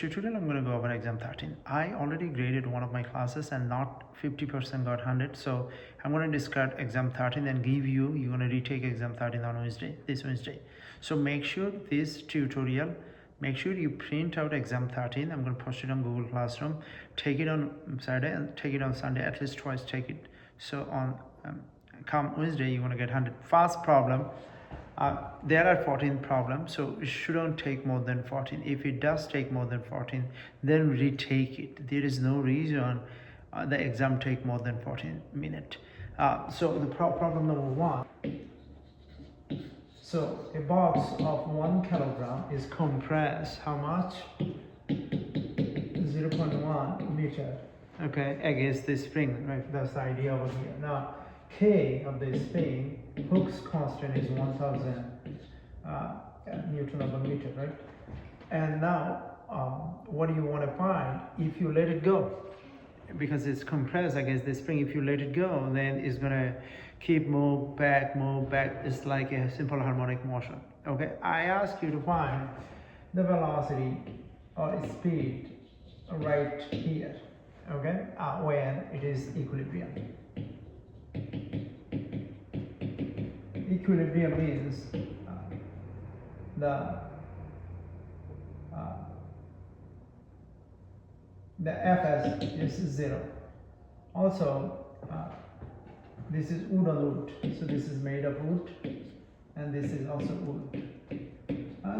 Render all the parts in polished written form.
Tutorial I'm going to go over exam 13. I already graded one of my classes and not 50% got 100, so I'm going to discard exam 13 and give you're going to retake exam 13 on this Wednesday. So make sure this tutorial, make sure you print out exam 13. I'm going to post it on Google Classroom, take it on Saturday and take it on Sunday, at least twice take it. So on come Wednesday you're going to get 100. First problem, there are 14 problems, so it shouldn't take more than 14. If it does take more than 14, then retake it. There is no reason the exam take more than 14 minutes. So the problem number 1. So a box of 1 kilogram is compressed how much? 0.1 meter. Okay, against the spring, right? That's the idea over here. Now K of the spring, Hooke's constant is 1000 Newton over meter, right? And now, what do you want to find if you let it go? Because it's compressed against the spring, if you let it go, then it's going to keep move back. It's like a simple harmonic motion. Okay, I ask you to find the velocity or speed right here, okay, when it is equilibrium. Equilibrium means the Fs is 0. Also, this is wood on wood, so this is made of wood, and this is also wood.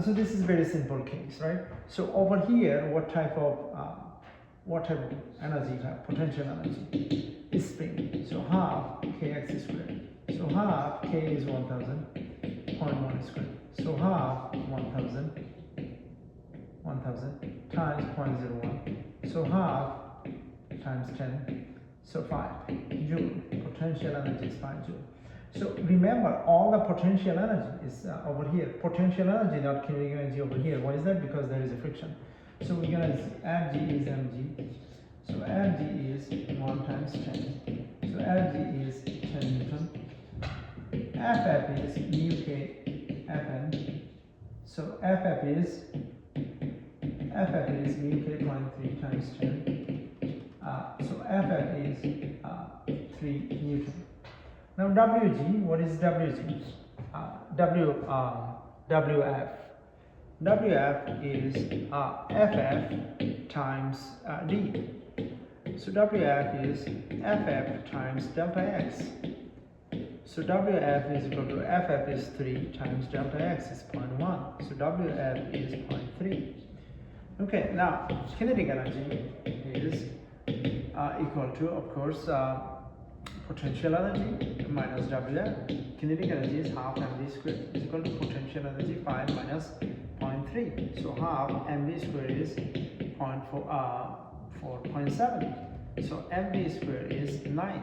So this is very simple case, right? So over here, what type of energy you have? Potential energy is spring. So half kx squared. So half k is 1000, 0.1 squared. So half 1000 times 0.01. So half times 10. So 5 joule. Potential energy is 5 joule. So remember, all the potential energy is over here. Potential energy, not kinetic energy over here. Why is that? Because there is a friction. So we're gonna Fg is mg. So Fg is 1 times 10. So Fg is 10 Newton. Ff is mu k Fn. So Ff is mu k 0.3 times 10. So Ff is 3 Newton. Now Wg, what is Wg? Wf. Wf is Ff times d. So Wf is Ff times delta x. So Wf is equal to Ff is 3 times delta x is 0.1. So Wf is 0.3. Okay, now kinetic energy is equal to, of course, potential energy minus Wf. Kinetic energy is half mv squared is equal to potential energy 5 minus 0.3. So half mv squared is 4.7. So mv squared is 9.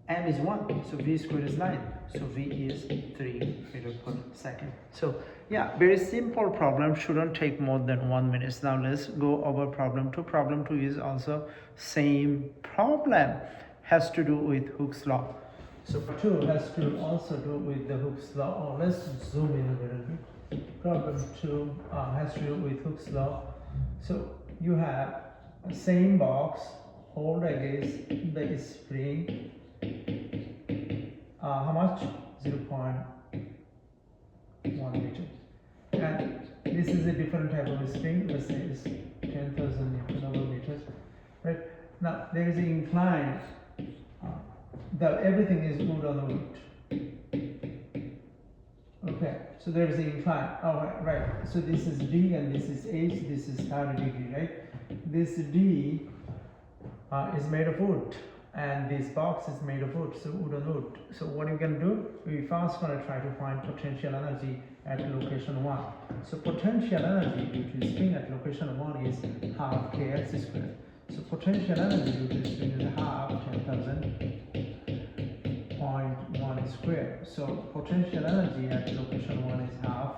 M is 1, so v squared is 9. So v is 3 meter per second. So yeah, very simple problem, shouldn't take more than 1 minute. Now let's go over problem 2. Problem 2 is also same problem, has to do with Hooke's law. So 2 has to also do with the Hooke's law. Let's zoom in a little bit. Problem 2 has to do with Hooke's law. So you have the same box, hold against the spring. How much? 0.1 meter. And this is a different type of spring. Let's say it's 10,000 Newton over meters. Right? Now there is an incline. Everything is wood on wood. Okay, so there is an incline. Oh, right. So this is D and this is H. This is 30 degree, right? This D is made of wood, and this box is made of wood, so wood on wood. So what you can do, we first going to try to find potential energy at location 1. So potential energy due to spring at location 1 is half kx squared. So potential energy due to spring is half 10,000 0.1 squared. So potential energy at location 1 is half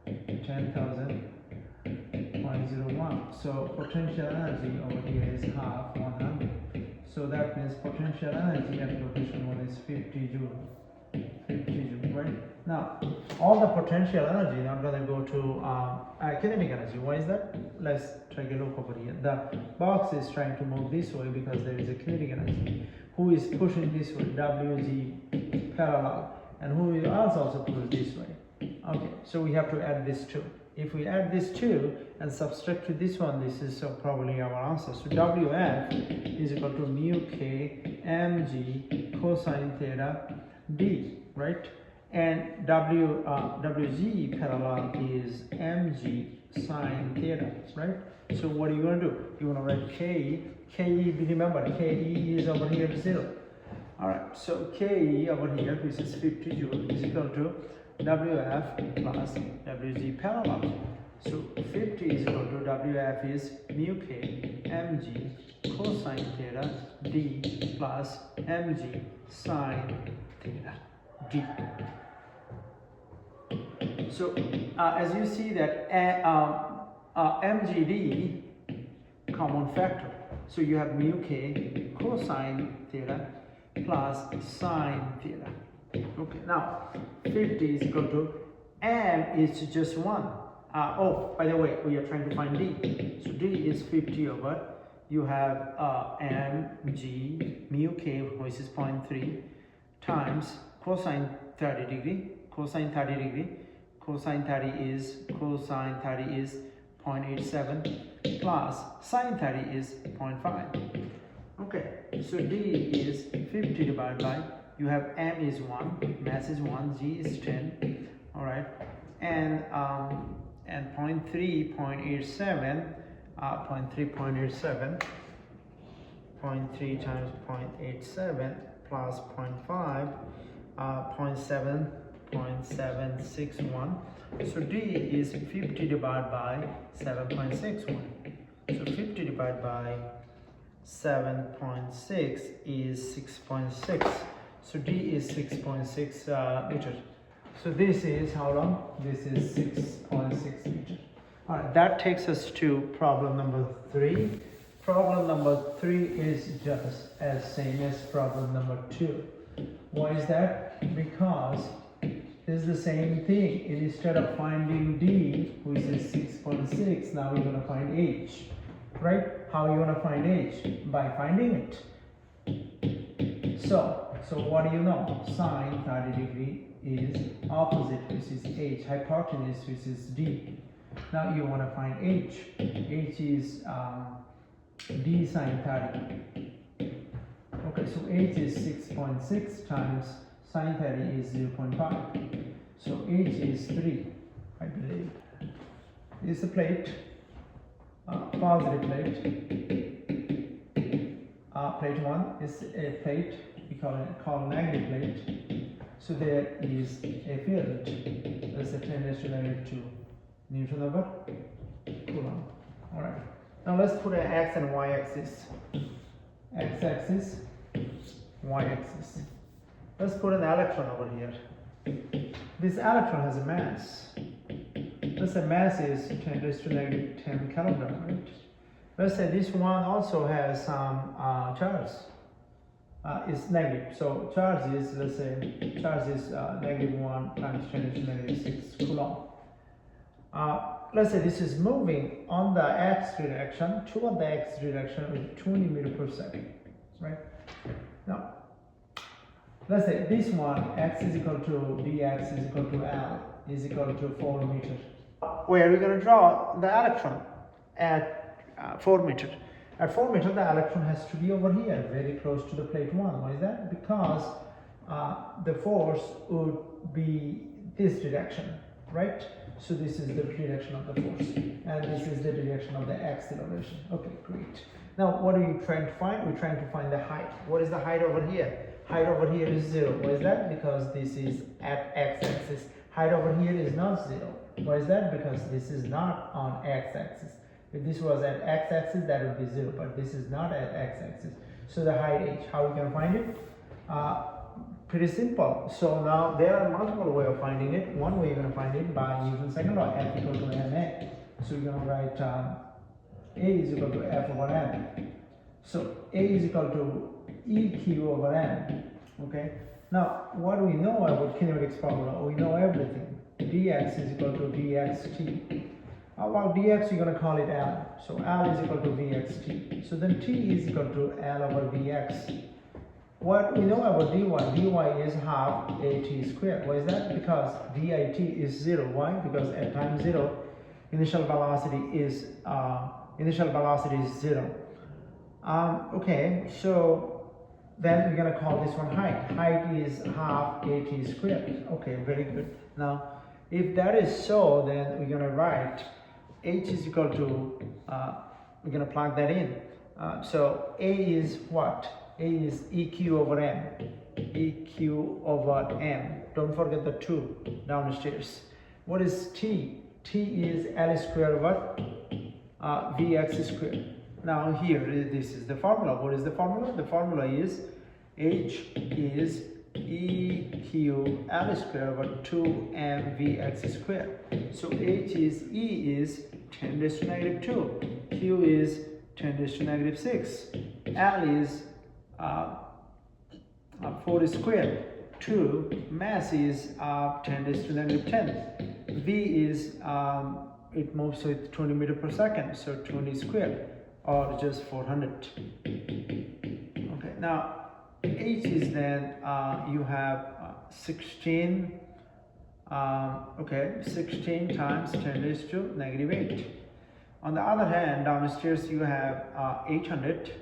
10,000 0.01. So potential energy over here is half 100. So that means potential energy at location 1 is 50 joule. 50 joule. right? Now, all the potential energy not going to go to kinetic energy. Why is that? Let's take a look over here. The box is trying to move this way because there is a kinetic energy. Who is pushing this way? WG parallel. And who will also push this way? Okay, so we have to add this 2. If we add this 2 and subtract to this one, this is probably our answer. So WF is equal to mu K mg cosine theta d, right? And WG parallel is mg sine theta, right? So what are you going to do? You want to write Ke. Remember, Ke is over here 0. Alright, so Ke over here, which is 50 joules, is equal to WF plus WG parallel. So 50 is equal to WF is mu K mg cosine theta d plus mg sine theta d. So as you see that mgd common factor. So you have mu K cosine theta plus sine theta. Okay, now 50 is equal to m is just 1. Oh, by the way, we are trying to find d. So d is 50 over, you have mg mu k, which is 0.3, times cosine 30 degree, cosine 30 degree, cosine 30 is 0.87 plus sine 30 is 0.5. Okay, so d is 50 divided by, you have m is 1, mass is 1, g is 10, all right, and 0.3 times 0.87 plus 0.5, 0.761. So d is 50 divided by 7.61. So 50 divided by 7.6 is 6.6. So d is 6.6 meters. So this is how long? This is 6.6 meters. All right, that takes us to problem number 3. Problem number 3 is just as same as problem number 2. Why is that? Because this is the same thing. Instead of finding D, which is 6.6, now we're going to find H. Right? How are you going to find H? By finding it. So what do you know? Sine 30 degree is opposite, which is H. Hypotenuse, which is D. Now you want to find H. H is D sine 30. Okay, so H is 6.6 times sine 30 is 0.5. So H is 3, I believe. This is a plate, positive plate. Plate 1 is a plate, we call negative plate. So there is a field, that's a 10 raised to negative 2 Newton over Coulomb. Alright, now let's put an x and y axis. X axis, y axis. Let's put an electron over here. This electron has a mass. Let's say mass is 10 raised to negative 10 kilogram, right? Let's say this one also has some charge. It's negative. So charge is, let's say, charge is negative 1 times 10 raised to negative 6 Coulomb. Let's say this is moving on the x direction, toward the x direction with 20 meters per second, right? Now, let's say this one, x is equal to dx is equal to L is equal to 4 meters. Where are we going to draw the electron? At 4 meters. At 4 meters, the electron has to be over here, very close to the plate 1. Why is that? Because the force would be this direction, right? So this is the direction of the force, and this is the direction of the acceleration. Okay, great. Now, what are you trying to find? We're trying to find the height. What is the height over here? Height over here is 0. Why is that? Because this is at x-axis. Height over here is not 0. Why is that? Because this is not on x-axis. If this was at x-axis, that would be 0, but this is not at x-axis. So the height h, how we can find it? Pretty simple. So now there are multiple ways of finding it. One way you're going to find it by using second law, F equal to ma. So you're going to write A is equal to F over m. So A is equal to EQ over m. Okay. Now, what do we know about kinematics formula? We know everything. Dx is equal to dxt. Well, dx, you're going to call it L. So L is equal to vxt. So then t is equal to L over vx. What we know about dy is half at squared. Why is that? Because dit is 0. Why? Because at time 0, initial velocity is 0. Okay, so then we're going to call this one height. Height is half at squared. Okay, very good. Now, if that is so, then we're going to write h is equal to, we're going to plug that in. So a is what? A is eq over m. eq over m. Don't forget the 2 downstairs. What is t? T is L squared over Vx squared. Now here, this is the formula. What is the formula? The formula is H is EQ L squared over 2m Vx squared. So H is E is 10 raised to negative 2. Q is 10 raised to negative 6. L is 4 squared. 2 mass is 10 raised to negative 10. V is it moves with 20 meters per second, so 20 squared, or just 400. Okay, now H is then you have 16. 16 times 10 raised to negative 8. On the other hand, downstairs you have 800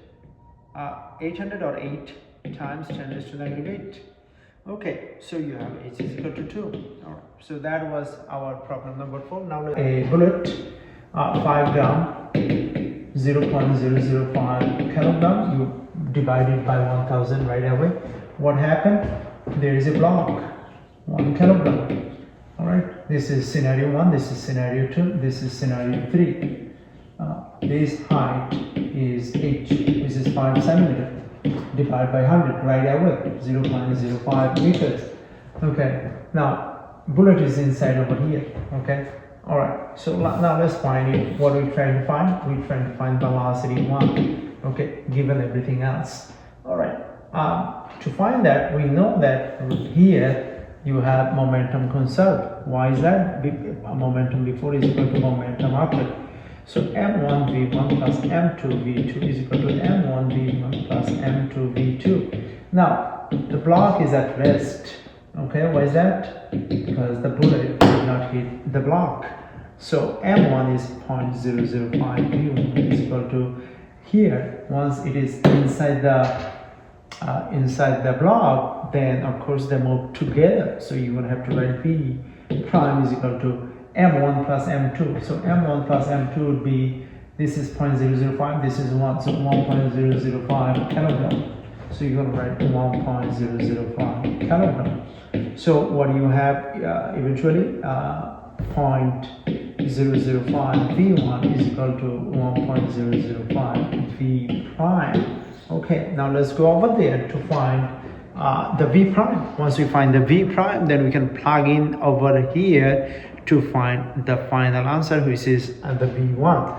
or 8 times 10 raised to negative 8. Okay, so you have H is equal to 2. All right, so that was our problem number 4. Now a bullet, 5 gram, 0.005 kilogram. You divide it by 1000 right away. What happened? There is a block, 1 kilogram. All right, this is scenario 1, this is scenario 2, this is scenario 3. This height is h, which is 5 centimeters. Divide by 100 right away, 0.05 meters. Okay, now bullet is inside over here. Okay, all right. So now let's find it. What are we trying to find? We're trying to find velocity 1. Okay, given everything else. All right. To find that, we know that here you have momentum conserved. Why is that? Momentum before is equal to momentum after. So m1 v1 plus m2 v2 is equal to m1 v1 plus m2 v2. Now the block is at rest. Okay, why is that? Because the bullet did not hit the block. So m1 is 0.005 v1 is equal to here. Once it is inside the block, then of course they move together. So you're gonna have to write v prime is equal to m1 plus m2. So m1 plus m2 would be, this is 0.005, this is 1, so 1.005 kilogram. So you're going to write 1.005 kilogram. So what you have eventually, 0.005 v1 is equal to 1.005 v prime. Okay, now let's go over there to find the v prime. Once we find the v prime, then we can plug in over here to find the final answer, which is the v1.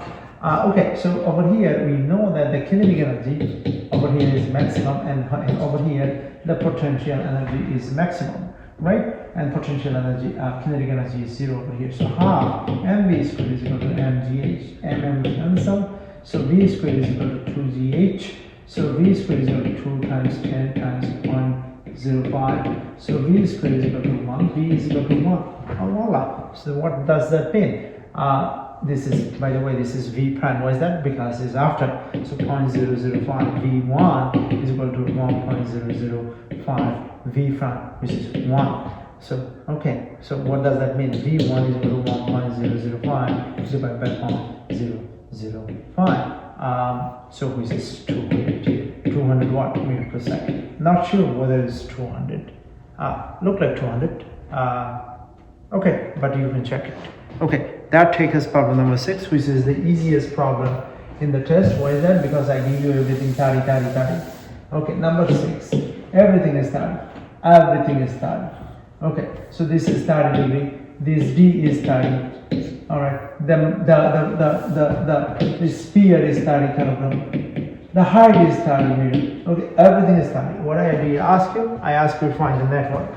Okay, so over here we know that the kinetic energy over here is maximum, and over here the potential energy is maximum, right? And potential energy, kinetic energy is 0 over here. So half mv squared is equal to mgh. mm cancel, so v squared is equal to 2gh. So v squared is equal to 2 times 10 times 0.05. So v squared is equal to 1. V is equal to 1. Voila. So what does that mean? This is, by the way, this is v prime. Why is that? Because it's after. So 0.005 v1 is equal to 1.005 v prime, which is 1. So okay. So what does that mean? v1 is equal to 1.005 divided by 0.005. So which is 200 watt meter per second. Not sure whether it's 200. Look like 200. Okay, but you can check it. Okay, that takes us problem number 6, which is the easiest problem in the test. Why is that? Because I give you everything 30. Okay, number 6. Everything is 30. Everything is 30. Okay, so this is 30 degree. This D is 30. All right. The sphere is 30 kilogram. The height is 30 meters. Okay, everything is 30. What I did ask you? I asked you to find the network.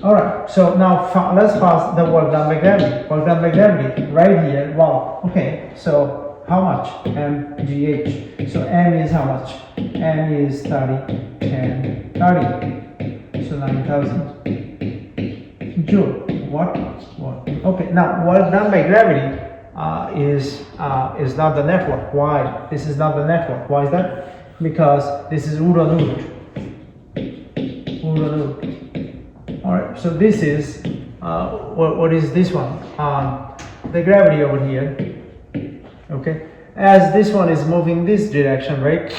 Alright, so now let's pass the work done by gravity. Work done by gravity, right here, wow. Okay, so how much? mgh. So m is how much? M is 30, 10, 30. So 9,000 joule. What? Okay, now work done by gravity is not the network. Why? This is not the network. Why is that? Because this is Uranut. Alright, so this is what is this one? The gravity over here. Okay, as this one is moving this direction, right?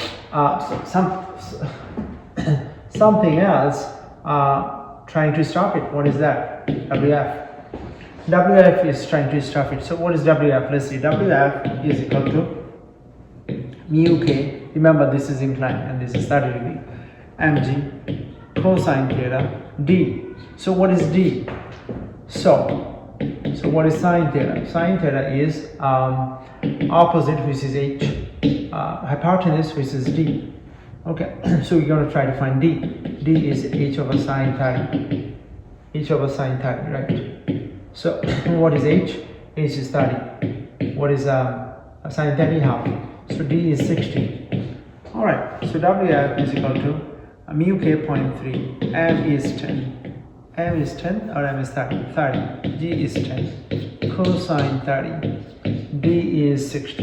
Something else trying to stop it. What is that? WF. WF is trying to stop it. So what is WF? Let's see. WF is equal to mu k. Remember, this is inclined and this is 30 degree. Mg cosine theta d. So what is d? So what is sine theta? Sine theta is opposite, which is h, hypotenuse, which is d. Okay, so we're going to try to find d. D is h over sine 30. H over sine 30, right? So what is h? H is 30. What is sine 30? Half. So d is 60. All right. So WF is equal to mu k 0.3. M is 10. M is 10 or M is 30? 30. G is 10. Cosine 30. D is 60.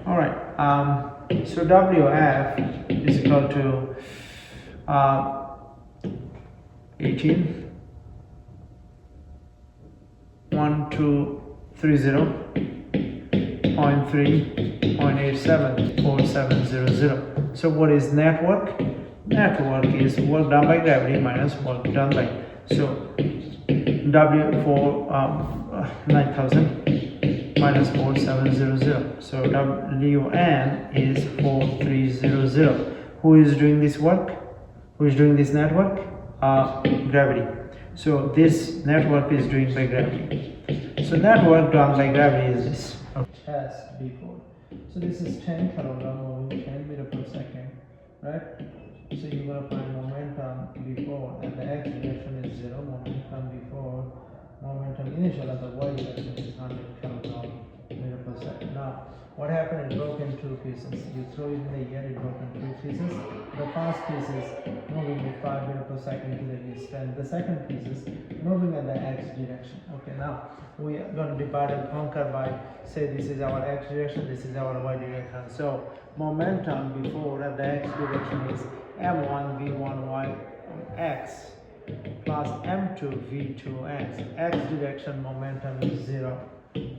All right. So WF is equal to 18. 1230.3, 0.874700. So what is network? Network is work done by gravity minus work done by. So W for 9,000 minus 4700. So WN is 4300. Who is doing this work? Who is doing this network? Gravity. So this network is doing by gravity. So network done by gravity is this. Test before. So this is 10 kilogram moving 10 meter per second, right? So you're gonna find momentum before, and the x direction is 0. Momentum initial at the y direction is 100 kilogram meter per second. Now, what happened? It broke in two pieces. You throw it in the air, it broke in three pieces. The first piece is moving with 5 meters per second to the east, and the second piece is moving in the x direction. Okay, now we are going to divide and conquer by, say this is our x direction, this is our y direction. So momentum before at the x direction is m1 v1 y x plus m2 v2 x. X direction momentum is 0.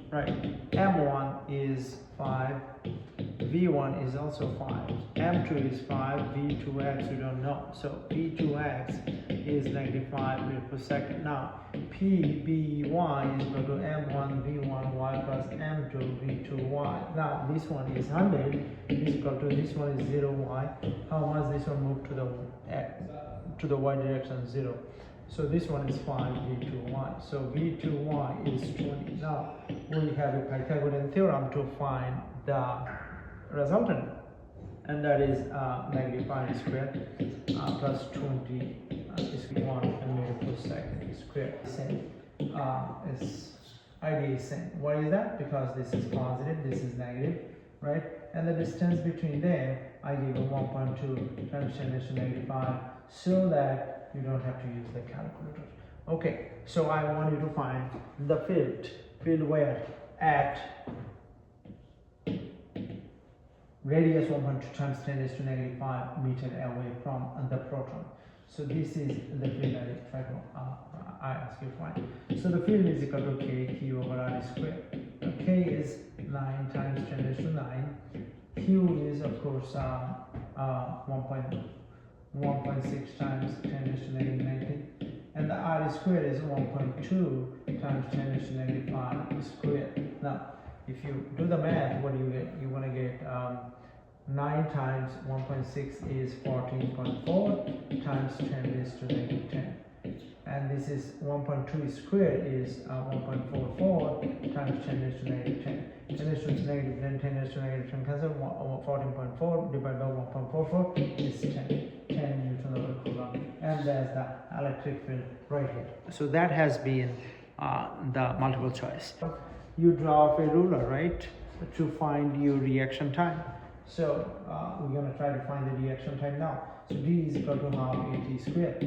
Right, m1 is 5, v1 is also 5, m2 is 5, v2x we don't know, so v2x is -5 meters per second. Now p by is equal to m1 v1 y plus m2 v2 y. Now this one is 100 is equal to this one is 0 y. How much this one moved to the y direction? 0. So this one is 5 v2y. So v2y is 20. Now we have a Pythagorean theorem to find the resultant, and that is -5 squared plus 20 is 1 meter per second squared. Same idea is same. Why is that? Because this is positive, this is negative, right? And the distance between them, I give a 1.2 times 10 to the -5, so that you don't have to use the calculator. Okay, so I want you to find the field where at radius 1.2 times 10 to the -5 meter away from the proton. So this is the field I ask you to find. So the field is equal to k q over r squared. K is 9 times 10 to the 9. Q is of course 1.6 times 10 to the -19, and the r squared is 1.2 times 10 to the -5 squared. Now, if you do the math, what do you get? You're going to get 9 times 1.6 is 14.4 times 10 to the -10. And this is 1.2 squared is 1.44 times 10 to the -10. 10 raised to negative 10, 10 raised to negative 10 cancel, 14.4 divided by 1.44 is 10 Newton over Coulomb, and there's the electric field right here. So that has been the multiple choice. You draw off a ruler, right, to find your reaction time. So we're going to try to find the reaction time now. So d is equal to half at squared.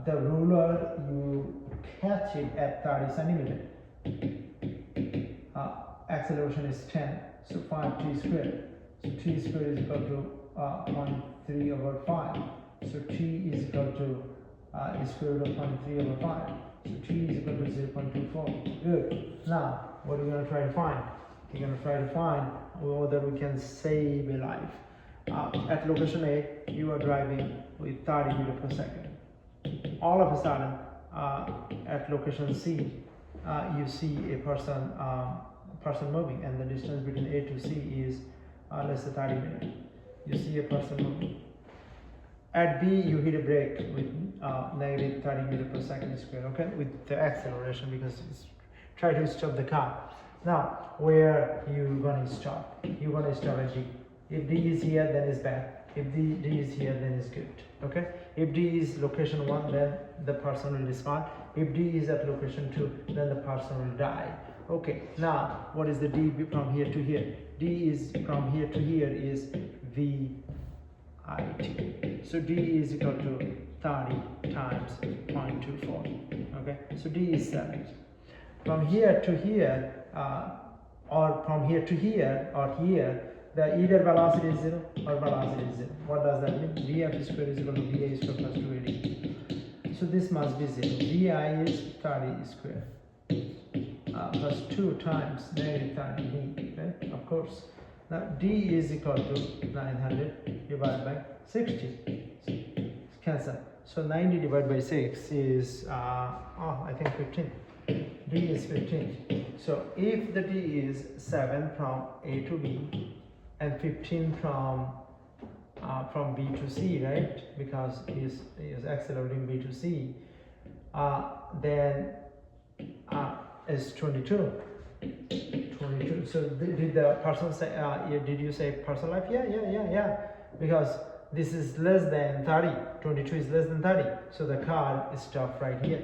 The ruler, you catch it at 30 centimeter. Acceleration is 10, so 5t squared. So t squared is equal to 0.3 over 5. So t is equal to square root of 0.3 over 5. So t is equal to 0.24. Good. Now, what are we going to try to find? We're going to try to find whether we can save a life. At location A, you are driving with 30 meters per second. All of a sudden, at location C, you see a person moving, and the distance between A to C is less than 30 meters. You see a person moving. At B, you hit a brake with negative 30 meters per second square, okay, with the acceleration, because it's try to stop the car. Now, where you going to stop? You're going to stop at D. If D is here, then it's bad. If D is here, then it's good. Okay? If D is location 1, then the person will respond. If D is at location 2, then the person will die. Okay, now what is the D from here to here? D is from here to here is VIT. So D is equal to 30 times 0.24. Okay, so D is 7. From here to here, or from here to here, or here, the either velocity is 0 or velocity is 0. What does that mean? Vf square is equal to Vi square plus 2AD. So this must be 0. Vi is 30 square plus 2 times negative 30d, right? Of course. Now d is equal to 900 divided by 60. Cancel. So 90 divided by 6 is, I think 15. D is 15. So if the D is 7 from A to B and 15 from B to C, right? Because he is accelerating B to C, then is 22. 22. So did the person say? Did you say person life? Yeah. Because this is less than 30. 22 is less than 30. So the car is stopped right here.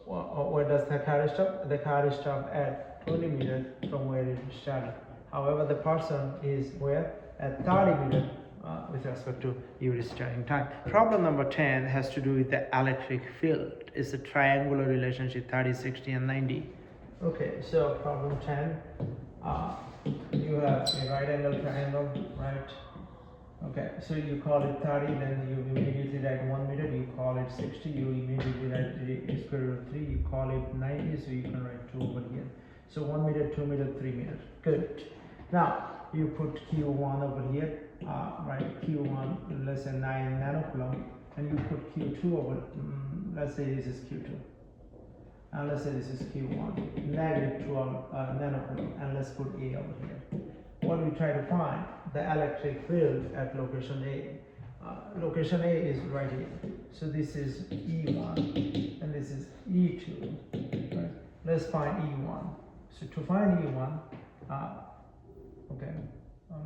Where does the car stop? The car is stopped at 20 meters from where it started. However, the person is where? At 30 meters with respect to your starting time. Problem number 10 has to do with the electric field. It's a triangular relationship, 30, 60, and 90. Okay, so problem 10, you have a right angle triangle, right? Okay, so you call it 30, then you immediately write 1 meter, you call it 60, you immediately write the square root of 3, you call it 90, so you can write 2 over here. So 1 meter, 2 meter, 3 meters. Good. Now, you put Q1 over here, right? Q1, let's say 9 nanocoulomb, and you put Q2 over, let's say this is Q2. And let's say this is Q1, negative 12 nanocoulomb, and let's put A over here. What we try to find? The electric field at location A. Location A is right here. So this is E1 and this is E2. Right? Let's find E1. So to find E1,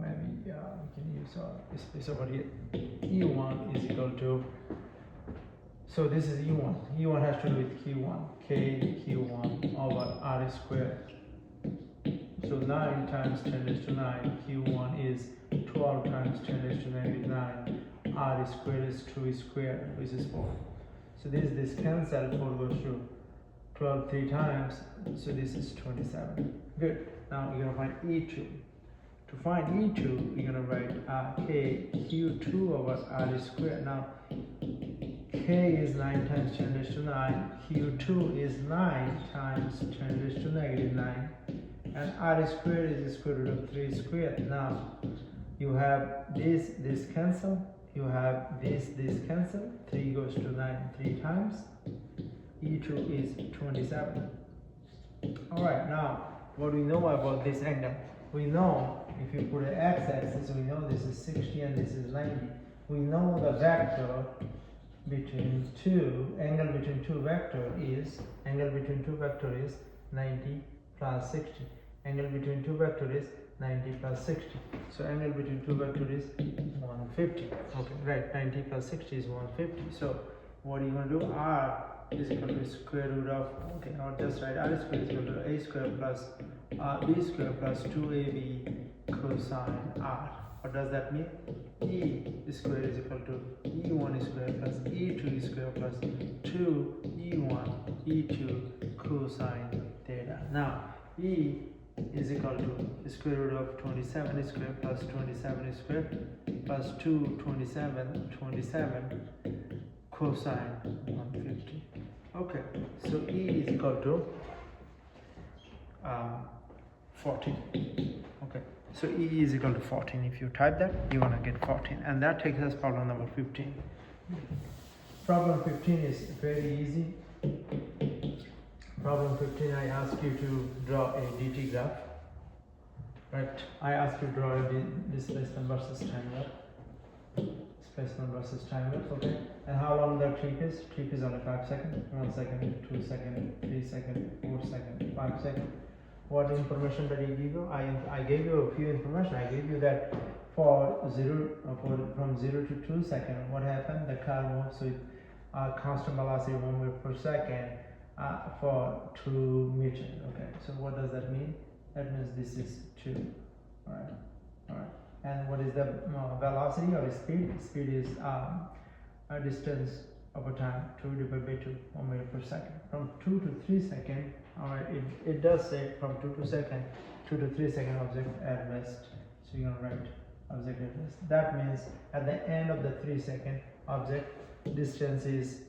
maybe we can use this place over here. E1 is equal to, so this is E1. E1 has to do with Q1. K Q1 over R squared. So 9 times 10 raised to 9, Q1 is 12 times 10 raised to negative 9, R squared is 2 squared, which is 4. So this cancel, 4 goes to 12 3 times, so this is 27. Good. Now we're going to find E2. To find E2, we're going to write K Q2 over R squared. Now K is 9 times 10 raised to 9, Q2 is 9 times 10 raised to negative 9. And R squared is the square root of 3 squared. Now, you have this cancel. You have this cancel. 3 goes to 9 3 times. E2 is 27. Alright, now, what do we know about this angle? We know, if you put an x-axis, we know this is 60 and this is 90. We know the vector between angle between two vector is 90 plus 60. Angle between two vectors is 90 plus 60. So angle between two vectors is 150. Okay, right. 90 plus 60 is 150. So what are you going to do? R is equal to square root of, okay, not just right, R square is equal to A square plus B square plus 2AB cosine R. What does that mean? E square is equal to E1 square plus E2 square plus 2E1 E2 cosine theta. Now E is equal to square root of 27 square plus 27 square plus 227 cosine 150. Okay, so E is equal to 14. Okay, so E is equal to 14. If you type that, you're gonna get 14, and that takes us problem number 15. Problem 15 is very easy. Problem 15, I ask you to draw a dt graph. Right, I ask you to draw a displacement versus time graph. Displacement versus time graph, okay? And how long the trip is? Trip is only 5 seconds, 1 second, 2 seconds, 3 seconds, 4 seconds, 5 seconds. What information did I give you? I gave you a few information. I gave you that from 0 to 2 seconds, what happened? The car moves with constant velocity 1 meter per second for 2 meters. Okay, so what does that mean? That means this is 2. All right. And what is the velocity or speed? Speed is a distance over time, 2 divided by 2, 1 meter per second. From 2 to 3 seconds, all right, it does say from 2 to 3 second object at rest. So you're gonna write object at rest. That means at the end of the 3 second object distance is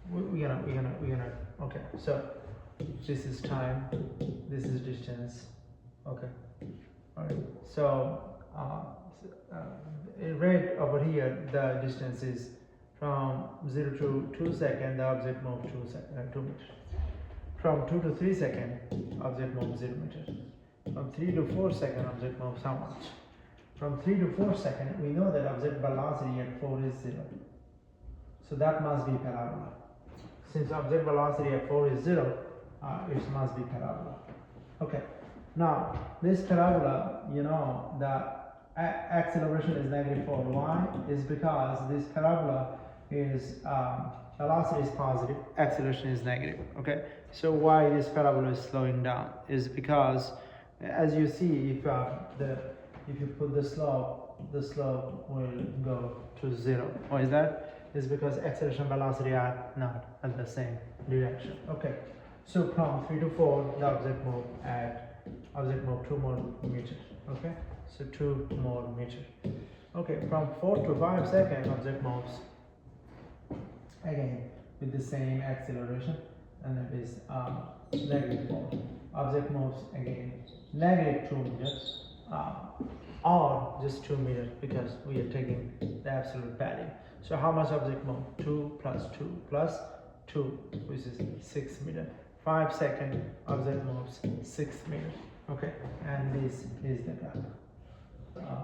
we're gonna okay. So this is time, this is distance. Okay, all right. So right over here, the distance is from 0 to 2 seconds, the object moves 2 meters. From 2 to 3 seconds, object moves 0 meters. From 3 to 4 seconds, object moves how much? From 3 to 4 seconds, we know that object velocity at 4 is 0. So that must be parabola. Since object velocity at 4 is 0, it must be parabola. Okay. Now, this parabola, you know, the acceleration is -4. Why? Is because this parabola is velocity is positive, acceleration is negative. Okay. So why this parabola is slowing down is because, as you see, if you put the slope will go to 0. Why is that? Is because acceleration and velocity are not at the same direction. Okay. So from 3 to 4, the object move 2 more meters. Okay. So 2 more meters. Okay. From 4 to 5 seconds, object moves again with the same acceleration, and that is -4. Object moves again -2 meters or just 2 meters because we are taking the absolute value. So how much object move? 2 plus 2 plus 2, which is 6 meters. 5 seconds, object moves 6 meters. Okay, and this is the graph.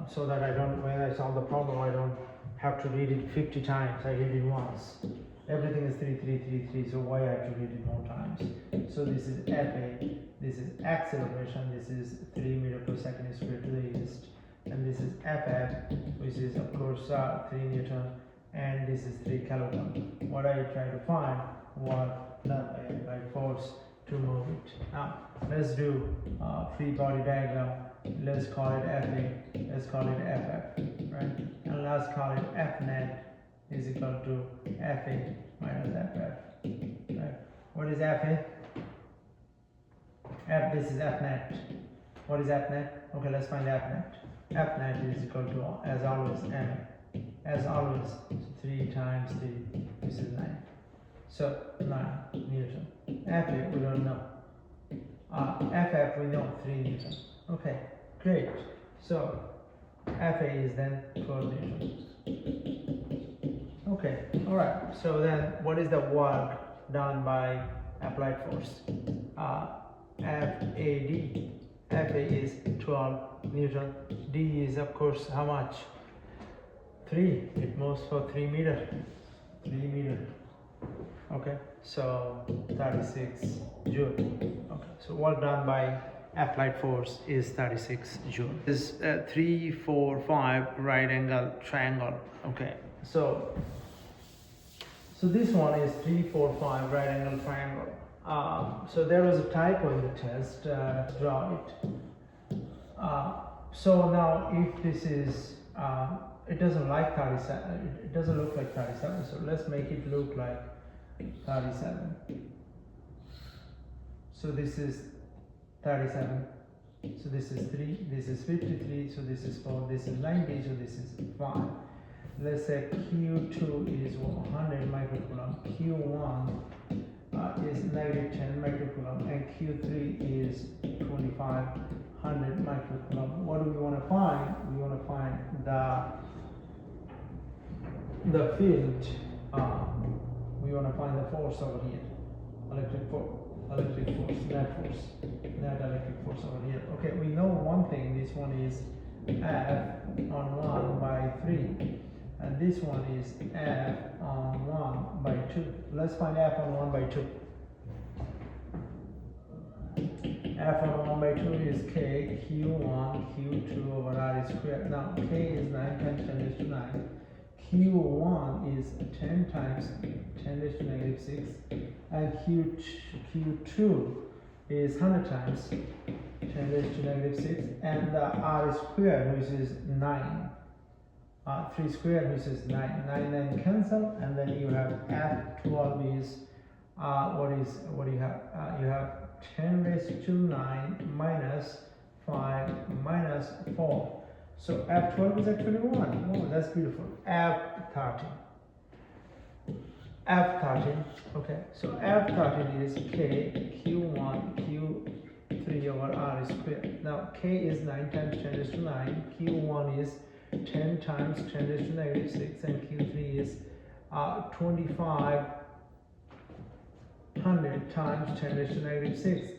So that when I solve the problem, I don't have to read it 50 times. I read it once. Everything is 3, 3, 3, 3. So why I have to read it more times? So this is Fa. This is acceleration. This is 3 meters per second squared to the east, and this is Ff, which is of course 3 Newton, and this is 3 kilogram. What I try to find what done by force to move it. Now let's do free body diagram. Let's call it Fa. Let's call it Ff, right? And let's call it F net is equal to Fa minus Ff. Right? What is Fa? This is F net. What is F net? Okay, let's find F net. F net is equal to, as always, M. As always, 3 times 3, which is 9. So 9 Newton. Fa we don't know. Ff we know 3 Newton. Okay, great. So Fa is then 12 Newton. Okay, all right. So then, what is the work done by applied force? FAD. Fa is 12 Newton. D is of course how much? 3. It moves for 3 meters. 3 meters. Okay, so 36 joule. Okay, so work done by applied force is 36 Joule. This is 3, 4, 5 right angle triangle. Okay, so this one is 3, 4, 5 right angle triangle. So there was a typo in the test. Draw it. So now if this is it doesn't like 37, it doesn't look like 37, so let's make it look like 37. So this is 37, so this is 3, this is 53, so this is 4, this is 90, so this is 5. Let's say Q2 is 100 microcoulomb, Q1 is negative 10 microcoulomb, and Q3 is 2500 microcoulomb. What do we want to find? We want to find the field. We want to find the force over here, electric force, net electric force over here. Okay, we know one thing. This one is F on 1 by 3, and this one is F on 1 by 2. Let's find F on 1 by 2. F on 1 by 2 is K, Q1, Q2 over R squared. Now K is 9 times 10 raised to 9. Q1 is 10 times 10 raised to negative 6. And Q2 is 100 times 10 raised to negative 6. And the R squared, which is 9. 3 squared, which is 9. 9 cancel, and then you have F12 is what do you have? You have 10 raised to 9 minus 5 minus 4. So F12 is actually 1. Oh, that's beautiful. F13. F13. Okay, so F13 is K, Q1, Q3 over R squared. Now K is 9 times 10 raised to 9. Q1 is 10 times 10 raised to negative 6. And Q3 is 2500 times 10 raised to negative 6,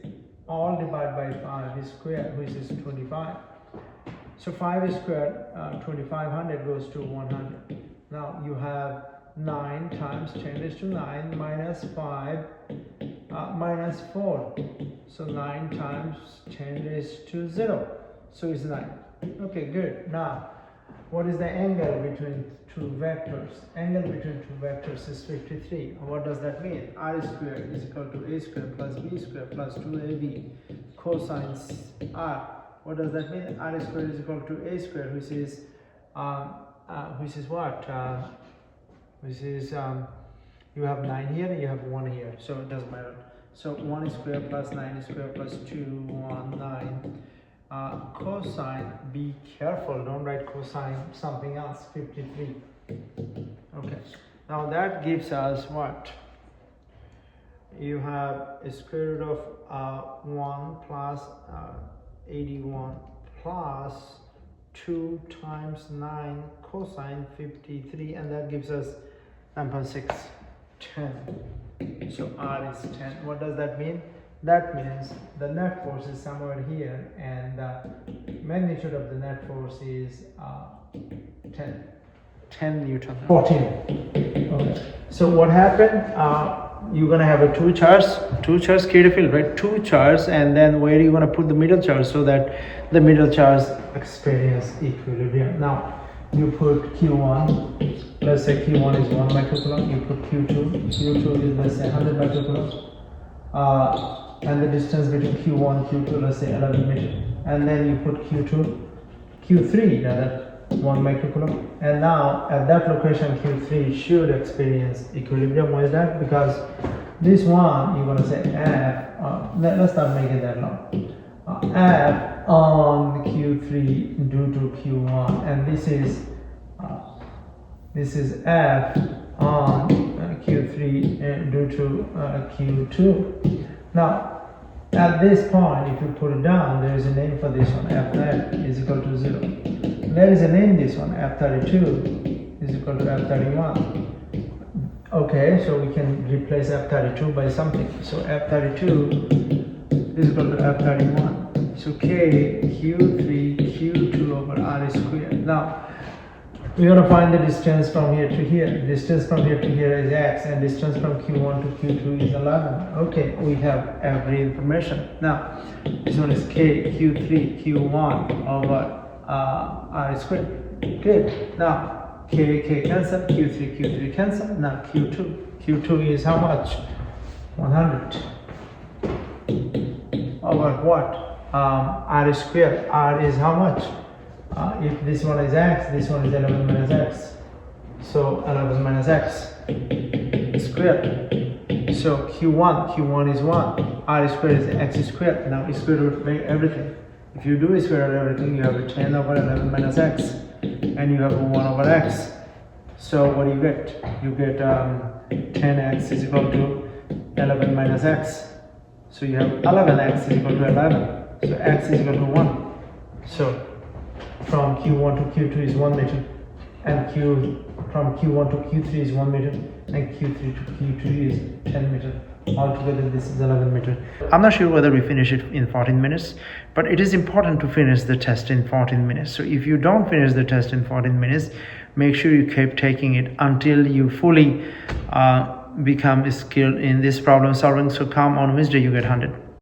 all divided by 5 is squared, which is 25. So 5 is squared, 2500 goes to 100. Now you have 9 times 10 raised to 9 minus 5 minus 4. So 9 times 10 raised to 0. So it's 9. Okay, good. Now, what is the angle between two vectors? Angle between two vectors is 53. What does that mean? R squared is equal to A squared plus B squared plus 2AB cosine R. What does that mean? R squared is equal to A squared, which is what? Which is you have 9 here and you have 1 here, so it doesn't matter. So 1 squared plus 9 squared plus 2, 1, 9. Cosine, be careful, don't write cosine something else, 53. Okay, now that gives us what? You have a square root of 1 plus 81 plus 2 times 9 cosine 53, and that gives us 9.6, 10. So R is 10. What does that mean? That means the net force is somewhere here, and the magnitude of the net force is 10 Newton. 14. Okay. So what happened? You're gonna have two charges create a field, right? Two charges, and then where you're gonna put the middle charge so that the middle charge experience equilibrium. Now you put Q1. Let's say Q1 is 1 microcoulomb. You put Q2. Q2 is, let's say, 100 microcoulombs. And the distance between Q1 Q2, let's say 11 meters, and then you put Q3 that 1 microcoulomb, and now at that location Q3 should experience equilibrium. Why is that? Because this one you're going to say F, let's not make it that long, F on Q3 due to Q1, and this is F on Q3 due to Q2. Now, at this point, if you put it down, there is a name for this one, F9 is equal to 0. There is a name this one, F32 is equal to F31. Okay, so we can replace F32 by something. So F32 is equal to F31. So K, Q3, Q2 over R squared. Now, We're going to find the distance from here to here. Distance from here to here is x, and distance from q1 to q2 is 11. Okay, we have every information. Now, this one is k, q3, q1 over r squared. Good. Now, k cancel, q3 cancel. Now, q2 is how much? 100 over what? R squared. R is how much? If this one is x, this one is 11 minus x. So 11 minus x squared. So q1 is 1. R squared is x squared. Now square root of everything. If you do square root of everything, you have a 10 over 11 minus x. And you have a 1 over x. So what do you get? You get 10x is equal to 11 minus x. So you have 11x is equal to 11. So x is equal to 1. So from q1 to q2 is 1 meter, and from q1 to q3 is 1 meter, and q3 to q2 is 10 meter. Altogether this is 11 meter. I'm not sure whether we finish it in 14 minutes, but it is important to finish the test in 14 minutes. So if you don't finish the test in 14 minutes, make sure you keep taking it until you fully become skilled in this problem solving. So come on Wednesday you get 100.